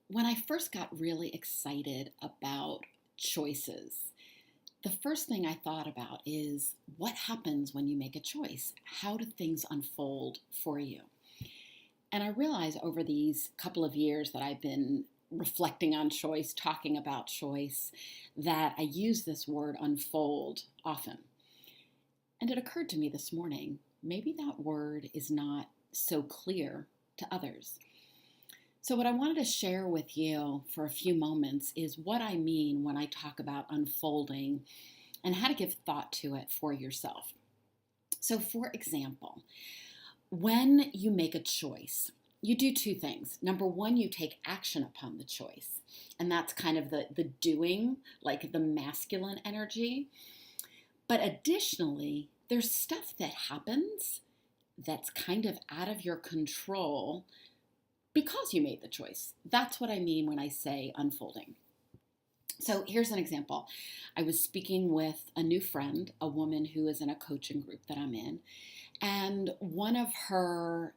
When I first got really excited about choices, the first thing I thought about is what happens when you make a choice? How do things unfold for you? And I realized over these couple of years that I've been reflecting on choice, talking about choice, that I use this word unfold often. And it occurred to me this morning, maybe that word is not so clear to others. So, what I wanted to share with you for a few moments is what I mean when I talk about unfolding and how to give thought to it for yourself. So, for example, when you make a choice, you do two things. Number one, you take action upon the choice, and that's kind of the doing, like the masculine energy. But additionally, there's stuff that happens that's kind of out of your control because you made the choice. That's what I mean when I say unfolding. So here's an example. I was speaking with a new friend, a woman who is in a coaching group that I'm in, and one of her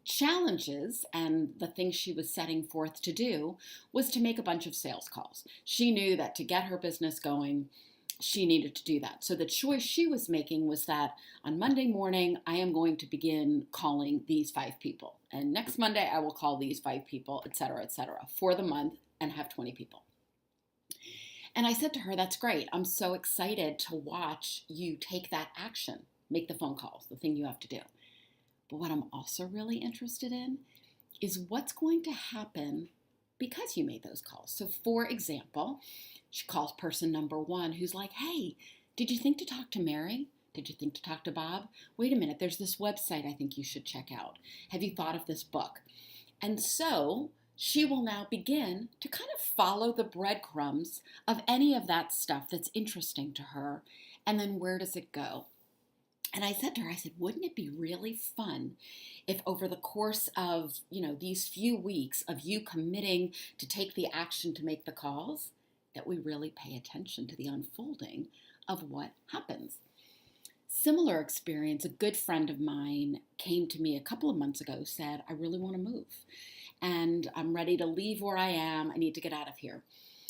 challenges and the thing she was setting forth to do was to make a bunch of sales calls. She knew that to get her business going, she needed to do that. So the choice she was making was that on Monday morning, I am going to begin calling these 5 people. And next Monday, I will call these 5 people, et cetera, for the month and have 20 people. And I said to her, that's great. I'm so excited to watch you take that action, make the phone calls, the thing you have to do. But what I'm also really interested in is what's going to happen because you made those calls. So for example, she calls person number one who's like, hey, did you think to talk to Mary? Did you think to talk to Bob? Wait a minute, there's this website I think you should check out. Have you thought of this book? And so she will now begin to kind of follow the breadcrumbs of any of that stuff that's interesting to her. And then where does it go? And I said to her, I said, wouldn't it be really fun if over the course of, these few weeks of you committing to take the action to make the calls, that we really pay attention to the unfolding of what happens. Similar experience, a good friend of mine came to me a couple of months ago, said, I really want to move and I'm ready to leave where I am. I need to get out of here.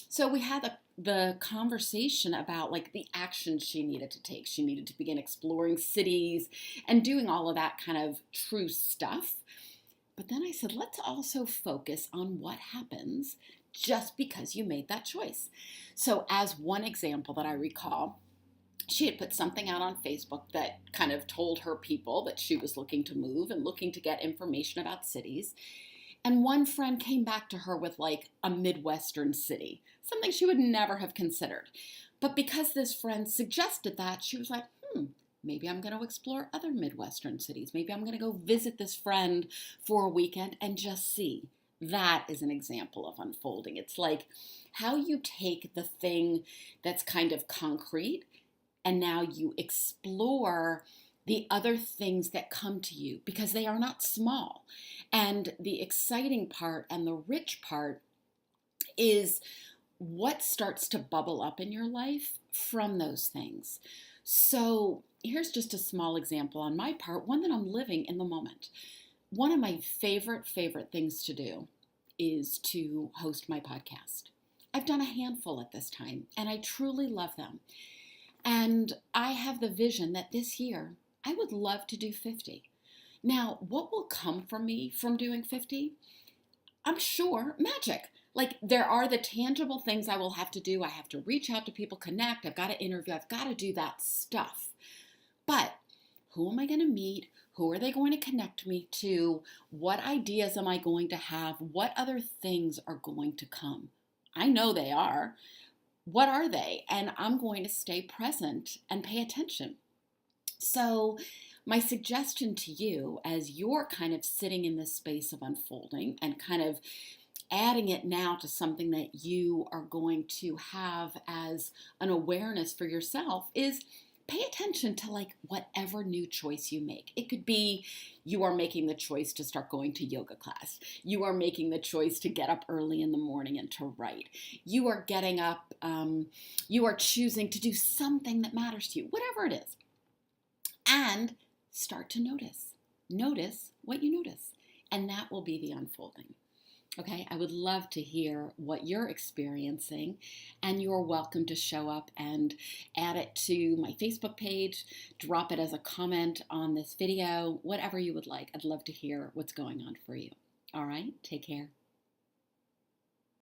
So we had the conversation about like the action she needed to take. She needed to begin exploring cities and doing all of that kind of true stuff. But then I said, let's also focus on what happens just because you made that choice. So as one example that I recall, she had put something out on Facebook that kind of told her people that she was looking to move and looking to get information about cities. And one friend came back to her with like a Midwestern city, something she would never have considered. But because this friend suggested that, she was like, maybe I'm going to explore other Midwestern cities. Maybe I'm going to go visit this friend for a weekend and just see. That is an example of unfolding. It's like how you take the thing that's kind of concrete and now you explore the other things that come to you because they are not small. And the exciting part and the rich part is what starts to bubble up in your life from those things. So here's just a small example on my part, one that I'm living in the moment. One of my favorite things to do is to host my podcast. I've done a handful at this time, and I truly love them. And I have the vision that this year I would love to do 50. Now, what will come from me from doing 50? I'm sure magic. Like there are the tangible things I will have to do. I have to reach out to people, connect. I've got to interview. I've got to do that stuff. But who am I going to meet? Who are they going to connect me to? What ideas am I going to have? What other things are going to come? I know they are. What are they? And I'm going to stay present and pay attention. So my suggestion to you as you're kind of sitting in this space of unfolding and kind of adding it now to something that you are going to have as an awareness for yourself is pay attention to like whatever new choice you make. It could be you are making the choice to start going to yoga class. You are making the choice to get up early in the morning and to write. You are getting up, you are choosing to do something that matters to you, whatever it is. And start to notice. Notice what you notice. And that will be the unfolding. Okay, I would love to hear what you're experiencing, and you're welcome to show up and add it to my Facebook page, drop it as a comment on this video, whatever you would like. I'd love to hear what's going on for you. All right, take care.